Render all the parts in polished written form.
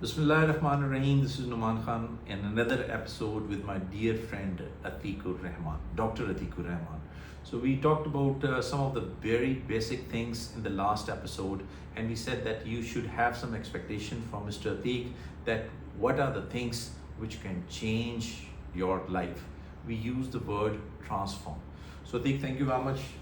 Bismillah ar-Rahman ar-Rahim. This is Numan Khan in another episode with my dear friend Atikur Rahman, Dr. Atikur Rahman. So we talked about some of the very basic things in the last episode, and we said that you should have some expectation from Mr. Atik that what are the things which can change your life. We use the word transform. So Atik, thank you very much.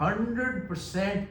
100%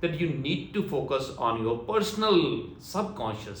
that you need to focus on your personal subconscious,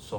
100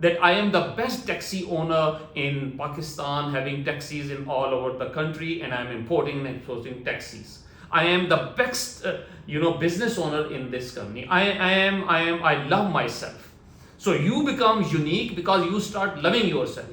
that I am the best taxi owner in Pakistan, having taxis in all over the country, and I am importing and exporting taxis. I am the best, business owner in this company. I love myself. So you become unique because you start loving yourself.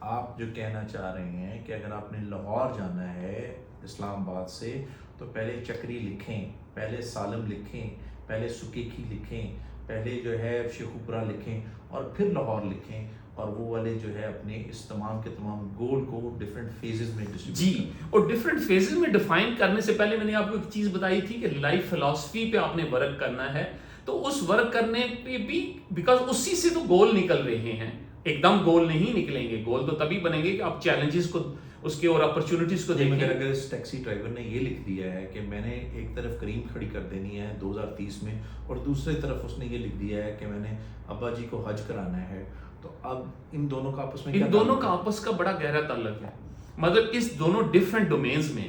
آپ جو کہنا چاہ رہے ہیں کہ اگر آپ نے لاہور جانا ہے اسلام آباد سے تو پہلے چکری لکھیں، پہلے سالم لکھیں، پہلے سکیکی لکھیں، پہلے جو ہے شیخوپورہ لکھیں اور پھر لاہور لکھیں، اور وہ والے جو ہے اپنے اس تمام کے تمام گول کو ڈفرینٹ فیزز میں جی، اور ڈفرینٹ فیزز میں ڈیفائن کرنے سے پہلے میں نے آپ کو ایک چیز بتائی تھی کہ لائف فلسفی پہ آپ نے ورک کرنا ہے. تو اس ورک کرنے پہ بھی بیکاز اسی سے تو گول نکل رہے ہیں، ایک دم گول نہیں نکلیں گے. گول تو تبھی بنیں گے کہ آپ چیلنجز کو اس کے اور اپرچونٹیز کو دیکھیں. اگر اس ٹیکسی ڈرائیور نے یہ لکھ دیا ہے کہ میں نے ایک طرف کریم کھڑی کر دینی ہے 2030 میں اور دوسری طرف اس نے یہ لکھ دیا ہے کہ میں نے ابا جی کو حج کرانا ہے، تو اب ان دونوں کا آپس میں ان دونوں کا آپس کا بڑا گہرا تعلق ہے. مطلب اس دونوں ڈفرینٹ ڈومینز میں،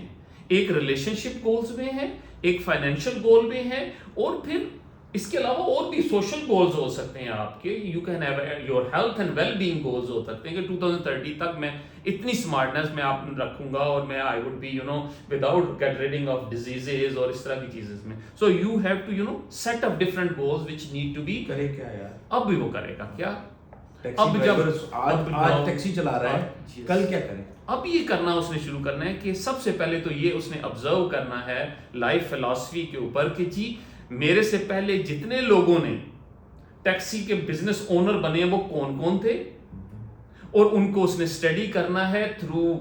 ایک ریلیشن شپ گولز میں ہے، ایک فائنینشیل گول میں ہے، اور پھر اس کے علاوہ اور بھی سوشل گولز ہو سکتے ہیں آپ کے. You can have your health and well being goals ہو سکتے ہیں کہ 2030 تک میں اتنی اسمارٹنیس میں آپ رکھوں گا اور میں I would be without get reading of diseases اور اس طرح کی چیزیں میں. So you have to set up different goals which need to be. کرے کیا یار، اب بھی وہ کرے گا کیا؟ اب آج ٹیکسی چلا رہا ہے، کل کیا کریں؟ اب یہ کرنا اس نے شروع کرنا ہے کہ سب سے پہلے تو یہ اس نے آبزرو کرنا ہے لائف فلسفی کے اوپر کہ جی میرے سے پہلے جتنے لوگوں نے ٹیکسی کے بزنس اونر بنے وہ کون کون تھے، اور ان کو اس نے اسٹڈی کرنا ہے تھرو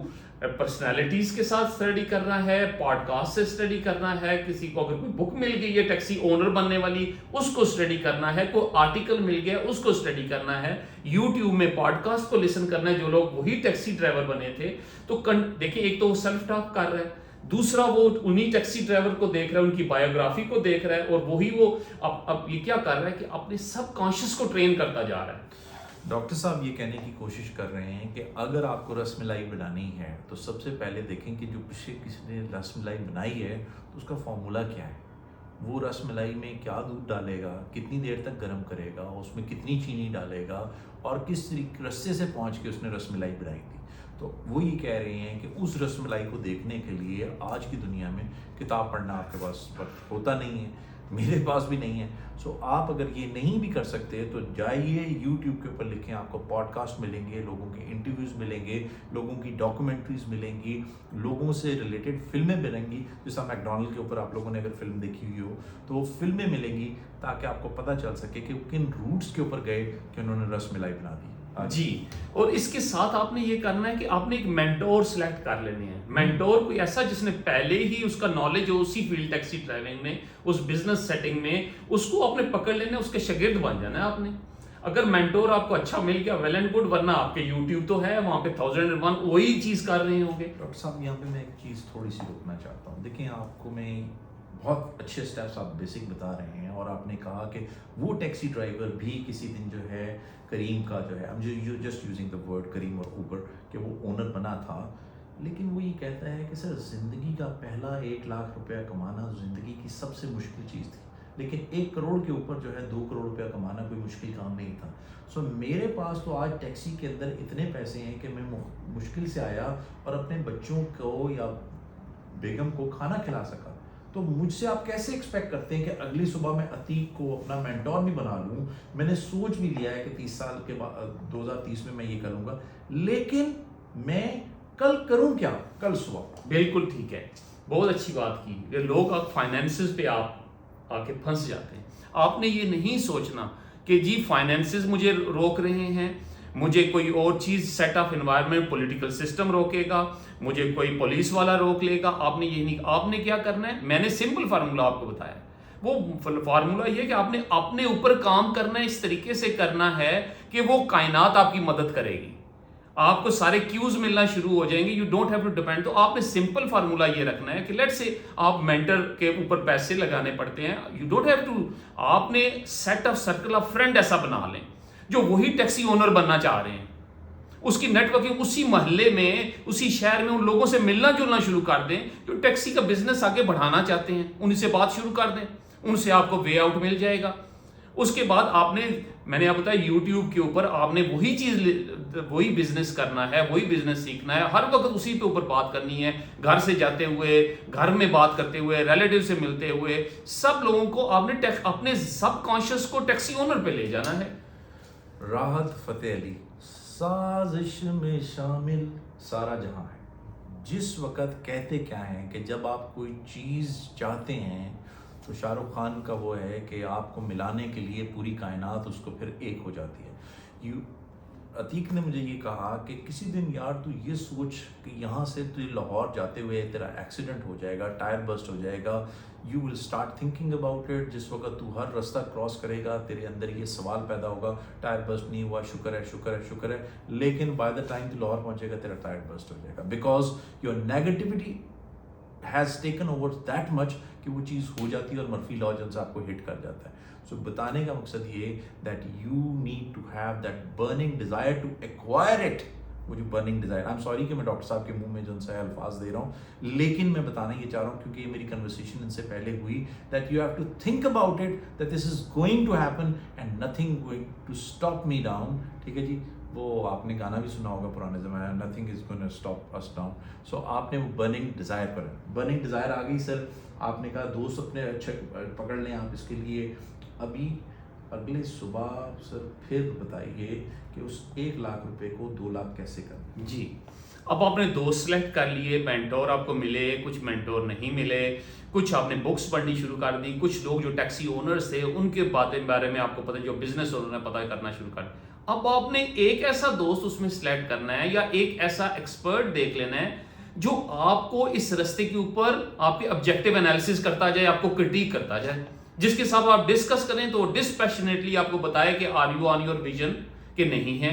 پرسنالٹیز کے ساتھ اسٹڈی کرنا ہے، پوڈ کاسٹ سے اسٹڈی کرنا ہے، کسی کو اگر کوئی بک مل گئی ہے ٹیکسی اونر بننے والی اس کو اسٹڈی کرنا ہے، کوئی آرٹیکل مل گیا اس کو اسٹڈی کرنا ہے، یوٹیوب میں پوڈ کاسٹ کو لسن کرنا ہے جو لوگ وہی ٹیکسی ڈرائیور بنے تھے. تو دیکھیں ایک تو وہ سیلف ٹاک کر رہا ہے، دوسرا وہ انہی ٹیکسی ڈرائیور کو دیکھ رہا ہے، ان کی بایوگرافی کو دیکھ رہا ہے، اور وہی وہ اب یہ کیا کر رہا ہے کہ اپنے سب کانشیس کو ٹرین کرتا جا رہا ہے. ڈاکٹر صاحب یہ کہنے کی کوشش کر رہے ہیں کہ اگر آپ کو رس ملائی بنانی ہے تو سب سے پہلے دیکھیں کہ جو کسی نے رس ملائی بنائی ہے تو اس کا فارمولہ کیا ہے، وہ رس ملائی میں کیا دودھ ڈالے گا، کتنی دیر تک گرم کرے گا، اس میں کتنی چینی ڈالے گا، اور کس رستے سے پہنچ کے اس نے رس ملائی بنائی تھی. تو وہ یہ کہہ رہے ہیں کہ اس رس ملائی کو دیکھنے کے لیے آج کی دنیا میں کتاب پڑھنا آپ کے پاس وقت ہوتا نہیں ہے، میرے پاس بھی نہیں ہے. سو آپ اگر یہ نہیں بھی کر سکتے تو جائیے یوٹیوب کے اوپر لکھیں، آپ کو پوڈ کاسٹ ملیں گے، لوگوں کے انٹرویوز ملیں گے، لوگوں کی ڈاکومنٹریز ملیں گی، لوگوں سے ریلیٹڈ فلمیں ملیں گی. جیسا میکڈونلڈ کے اوپر آپ لوگوں نے اگر فلم دیکھی ہوئی ہو تو وہ فلمیں ملیں گی تاکہ آپ کو پتہ چل سکے کہ کن روٹس کے اوپر گئے کہ انہوں نے رس ملائی بنا دی. جی، اور اس کے ساتھ آپ نے یہ کرنا ہے کہ آپ نے ایک مینٹور سلیکٹ کر لینے ہیں. مینٹور کوئی ایسا جس نے پہلے ہی اس کا نالج ہو اسی فیلڈ ٹیکسی ڈرائیونگ میں، اس بزنس سیٹنگ میں، اس کو آپ نے پکڑ لینا ہے، اس کے شاگرد بن جانا ہے آپ نے. اگر مینٹور آپ کو اچھا مل گیا ویل اینڈ گڈ، ورنہ آپ کے یوٹیوب تو ہے وہاں پہ 1001 وہی چیز کر رہے ہوں گے. ڈاکٹر صاحب یہاں پہ میں ایک چیز تھوڑی سی روکنا چاہتا ہوں. دیکھیں آپ کو میں بہت اچھے اسٹیپس آپ بیسک بتا رہے ہیں، اور آپ نے کہا کہ وہ ٹیکسی ڈرائیور بھی کسی دن جو ہے کریم کا جو ہے جسٹ یوزنگ دا ورڈ کریم اور اوبر کہ وہ اونر بنا تھا، لیکن وہ یہ کہتا ہے کہ سر زندگی کا پہلا 1 لاکھ روپیہ کمانا زندگی کی سب سے مشکل چیز تھی، لیکن 1 کروڑ کے اوپر جو ہے 2 کروڑ روپیہ کمانا کوئی مشکل کام نہیں تھا. سو میرے پاس تو آج ٹیکسی کے اندر اتنے پیسے ہیں کہ میں مشکل سے آیا اور اپنے بچوں کو یا بیگم کو کھانا کھلا سکا. تو مجھ سے آپ کیسے ایکسپیکٹ کرتے ہیں کہ اگلی صبح میں عتیق کو اپنا مینٹور بھی بنا لوں؟ میں نے سوچ بھی لیا ہے کہ 30 سال کے بعد 2030 میں یہ کروں گا، لیکن میں کل کروں کیا کل صبح؟ بالکل ٹھیک ہے، بہت اچھی بات کی. یہ لوگ اب فائنینسز پہ آپ آ کے پھنس جاتے ہیں. آپ نے یہ نہیں سوچنا کہ جی فائنینسز مجھے روک رہے ہیں، مجھے کوئی اور چیز set of environment political system روکے گا، مجھے کوئی پولیس والا روک لے گا. آپ نے یہ نہیں، آپ نے کیا کرنا ہے، میں نے سمپل فارمولہ آپ کو بتایا. وہ فارمولہ یہ کہ آپ نے اپنے اوپر کام کرنا ہے، اس طریقے سے کرنا ہے کہ وہ کائنات آپ کی مدد کرے گی. آپ کو سارے کیوز ملنا شروع ہو جائیں گے. You don't have to depend. تو آپ نے سمپل فارمولہ یہ رکھنا ہے کہ لیٹ سے آپ مینٹر کے اوپر پیسے لگانے پڑتے ہیں، یو ڈونٹ ہیو ٹو. آپ نے set of circle of friend ایسا بنا لیں جو وہی ٹیکسی اونر بننا چاہ رہے ہیں. اس کی نیٹ ورکنگ اسی محلے میں، اسی شہر میں ان لوگوں سے ملنا جلنا شروع کر دیں جو ٹیکسی کا بزنس آگے بڑھانا چاہتے ہیں. ان سے بات شروع کر دیں، ان سے آپ کو وے آؤٹ مل جائے گا. اس کے بعد آپ نے، میں نے آپ بتایا یوٹیوب کے اوپر آپ نے وہی چیز، وہی بزنس کرنا ہے، وہی بزنس سیکھنا ہے، ہر وقت اسی پہ اوپر بات کرنی ہے. گھر سے جاتے ہوئے، گھر میں بات کرتے ہوئے، ریلیٹیو سے ملتے ہوئے، سب لوگوں کو آپ نے اپنے سب کانشیس کو ٹیکسی اونر پہ لے جانا ہے. راحت فتح علی سازش میں شامل سارا جہاں ہے. جس وقت کہتے کیا ہیں کہ جب آپ کوئی چیز چاہتے ہیں تو شاہ رخ خان کا وہ ہے کہ آپ کو ملانے کے لیے پوری کائنات اس کو پھر ایک ہو جاتی ہے. عتیق نے مجھے یہ کہا کہ کسی دن یار تو یہ سوچ کہ یہاں سے تو لاہور جاتے ہوئے تیرا ایکسیڈنٹ ہو جائے گا, ٹائر بسٹ ہو جائے گا, you will start thinking about it. جس وقت تو ہر راستہ کراس کرے گا تیرے اندر یہ سوال پیدا ہوگا, ٹائر بسٹ نہیں ہوا, شکر ہے شکر ہے شکر ہے, لیکن بائی دا ٹائم تو لاہور پہنچے گا تیرا ٹائر بسٹ ہو جائے گا, because your negativity has taken over that much کہ وہ چیز ہو جاتی ہے اور مرفی لا جو سے آپ کو ہٹ کر جاتا ہے. سو بتانے کا مقصد یہ that you need to have that burning desire to acquire it. وہ جو burning desire, I am sorry کہ میں ڈاکٹر صاحب کے منہ میں جو سے الفاظ دے رہا ہوں, لیکن میں بتانا یہ چاہ رہا ہوں کیونکہ یہ میری کنورسیشن ان سے پہلے ہوئی, that you have to think about it that this is going to happen and nothing going to stop me down. ٹھیک ہے جی, وہ آپ نے گانا بھی سنا ہوگا پرانے زمانے میں, nothing is going to stop اس ڈاؤن. سو آپ نے وہ برننگ ڈیزائر پر, برننگ ڈیزائر آ گئی سر. آپ نے کہا دوست اپنے اچھے پکڑ لیں آپ اس کے لیے. ابھی اگلے صبح سر پھر بتائیے کہ اس 1 لاکھ روپے کو 2 لاکھ کیسے کریں. جی, اب آپ نے دوست سلیکٹ کر لیے, مینٹور آپ کو ملے, کچھ مینٹور نہیں ملے, کچھ آپ نے بکس پڑھنی شروع کر دی, کچھ لوگ جو ٹیکسی اونرز تھے ان کے بارے میں آپ کو پتہ, جو بزنس انہوں نے پتہ کرنا شروع کر دیا. اب آپ نے ایک ایسا دوست اس میں سلیکٹ کرنا ہے یا ایک ایسا ایکسپرٹ دیکھ لینا ہے جو آپ کو اس رستے کے اوپر آپ کے آبجیکٹیو انالیسس کرتا جائے, آپ کو کرٹیک کرتا جائے, جس کے ساتھ آپ ڈسکس کریں تو ڈسپیشنیٹلی آپ کو بتائے کہ are you on your vision کہ نہیں ہے,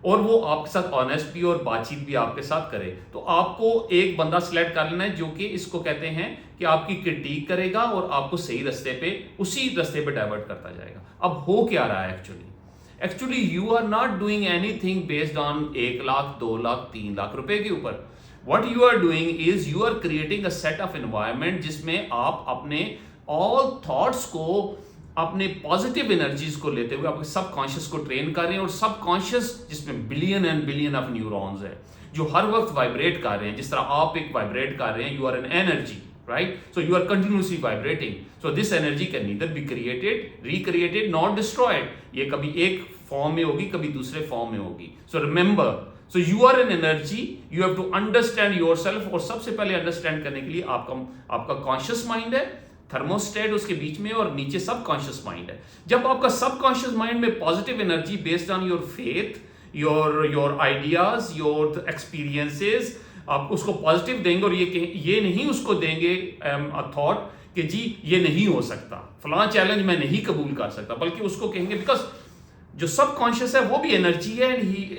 اور وہ آپ کے ساتھ آنیسٹ بھی اور بات چیت بھی آپ کے ساتھ کرے. تو آپ کو ایک بندہ سلیکٹ کر لینا ہے جو کہ اس کو کہتے ہیں کہ آپ کی کرٹیک کرے گا اور آپ کو صحیح رستے پہ, اسی رستے پہ ڈائیورٹ کرتا جائے گا. اب ہو کیا رہا ہے actually you are not doing anything based on 1 lakh 2 lakh 3 lakh روپے کے اوپر. What you are doing is you are creating a set of environment جس میں آپ اپنے آل تھاٹس کو, اپنے پازیٹیو انرجیز کو لیتے ہوئے آپ کے سب کانشیس کو ٹرین کر رہے ہیں, اور سب کانشیس جس میں billion and billion of neurons ہے جو ہر وقت وائبریٹ کر رہے ہیں, جس طرح آپ ایک وائبریٹ کر رہے ہیں, you are an energy, right? So you are continuously vibrating. So this energy can neither be created, recreated, nor destroyed. یہ کبھی ایک فارم میں ہوگی, کبھی دوسرے فارم میں ہوگی. So remember, so you are an energy, you have to understand yourself, اور سب سے پہلے انڈرسٹینڈ کرنے کے لیے آپ کا کانشیس مائنڈ ہے, تھرموسٹیٹ اس کے بیچ میں, اور نیچے سب کانشیس مائنڈ ہے. جب آپ کا سب کانشیس مائنڈ میں positive energy based on your faith, your ideas, your experiences, آپ اس کو پازیٹیو دیں گے, اور یہ نہیں اس کو دیں گے تھاٹ کہ جی یہ نہیں ہو سکتا, فلاں چیلنج میں نہیں قبول کر سکتا, بلکہ اس کو کہیں گے بیکاز جو سب کانشیس ہے وہ بھی انرجی ہے.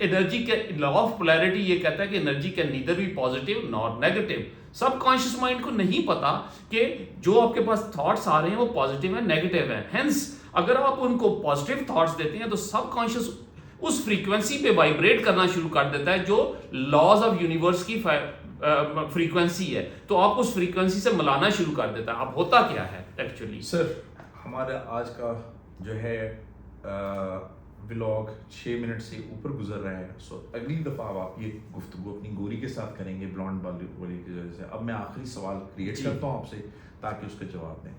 انرجی کے لا آف پولیرٹی یہ کہتا ہے کہ energy can neither be positive nor negative. Subconscious mind کو نہیں پتا کہ جو آپ کے پاس تھاٹس آ رہے ہیں وہ پازیٹیو ہیں نیگیٹو ہیں. ہینس اگر آپ ان کو پازیٹیو تھاٹس دیتے ہیں تو سب کانشیس اس فریکوینسی پہ وائبریٹ کرنا شروع کر دیتا ہے جو لاز آف یونیورس کی فریکوینسی ہے, تو آپ اس فریکوینسی سے ملانا شروع کر دیتا ہے. اب ہوتا کیا ہے ایکچولی سر, ہمارا آج کا جو ہے ولاگ 6 منٹ سے اوپر گزر رہا ہے. سو اگلی دفعہ آپ یہ گفتگو اپنی گوری کے ساتھ کریں گے, بلانڈ والی کی وجہ سے. اب میں آخری سوال کریٹ کرتا ہوں آپ سے تاکہ اس کا جواب دیں.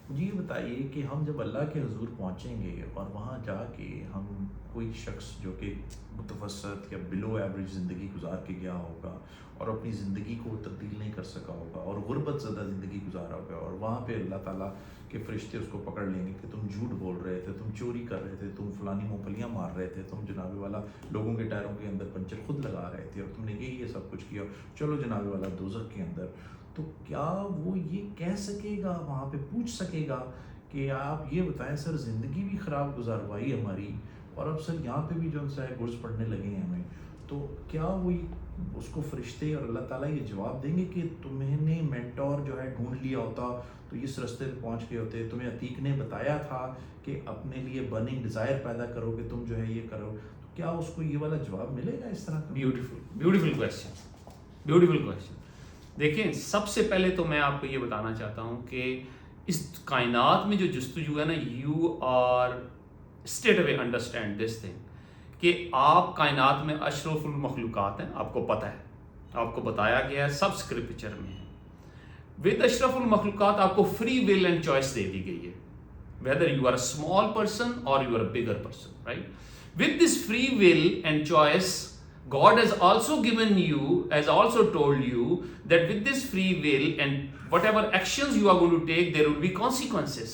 مجھے یہ بتائیے کہ ہم جب اللہ کے حضور پہنچیں گے اور وہاں جا کے ہم کوئی شخص جو کہ متوسط یا بلو ایوریج زندگی گزار کے گیا ہوگا اور اپنی زندگی کو تبدیل نہیں کر سکا ہوگا اور غربت زدہ زندگی گزارا ہوگا, اور وہاں پہ اللہ تعالیٰ کے فرشتے اس کو پکڑ لیں گے کہ تم جھوٹ بول رہے تھے, تم چوری کر رہے تھے, تم فلانی مونگپھلیاں مار رہے تھے, تم جناب والا لوگوں کے ٹائروں کے اندر پنچر خود لگا رہے تھے, اور تم نے یہ سب کچھ کیا, چلو جناب والا دوزخ کے اندر. تو کیا وہ یہ کہہ سکے گا, وہاں پہ پوچھ سکے گا کہ آپ یہ بتائیں سر زندگی بھی خراب گزاروائی ہماری, اور اب سر یہاں پہ بھی جو ہے گرز پڑھنے لگے ہیں ہمیں, تو کیا وہ اس کو فرشتے اور اللہ تعالیٰ یہ جواب دیں گے کہ تمہیں نے مینٹور جو ہے ڈھونڈ لیا ہوتا تو اس رستے پہ پہنچ گئے ہوتے, تمہیں عتیق نے بتایا تھا کہ اپنے لیے برننگ ڈیزائر پیدا کرو کہ تم جو ہے یہ کرو, تو کیا اس کو یہ والا جواب ملے گا اس طرح کا؟ Beautiful question. دیکھیں, سب سے پہلے تو میں آپ کو یہ بتانا چاہتا ہوں کہ اس کائنات میں جو جستجو ہے نا, you are straight away understand this thing کہ آپ کائنات میں اشرف المخلوقات ہیں, آپ کو پتہ ہے, آپ کو بتایا گیا ہے, سب اسکرپچر میں ہے. ود اشرف المخلوقات آپ کو فری ول اینڈ چوائس دے دی گئی ہے, whether you are a small person اور you are a bigger person, right. With this free will and choice, God has also given you, has also told you that with this free will and whatever actions you are going to take, there will be consequences.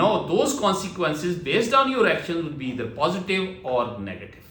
Now those consequences based on your actions will be either positive or negative.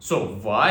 So why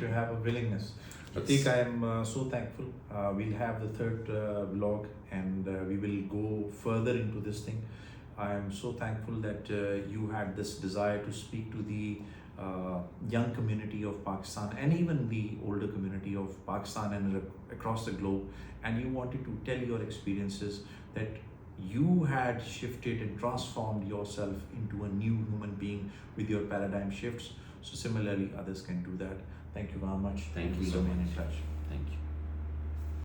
to have a willingness. Pratik, I am so thankful. We'll have the third vlog and we will go further into this thing. I am so thankful that you had this desire to speak to the young community of Pakistan and even the older community of Pakistan and across the globe, and you wanted to tell your experiences that you had shifted and transformed yourself into a new human being with your paradigm shifts. So similarly others can do that. Thank you very much. Thank you We so remain much. in touch. Thank you.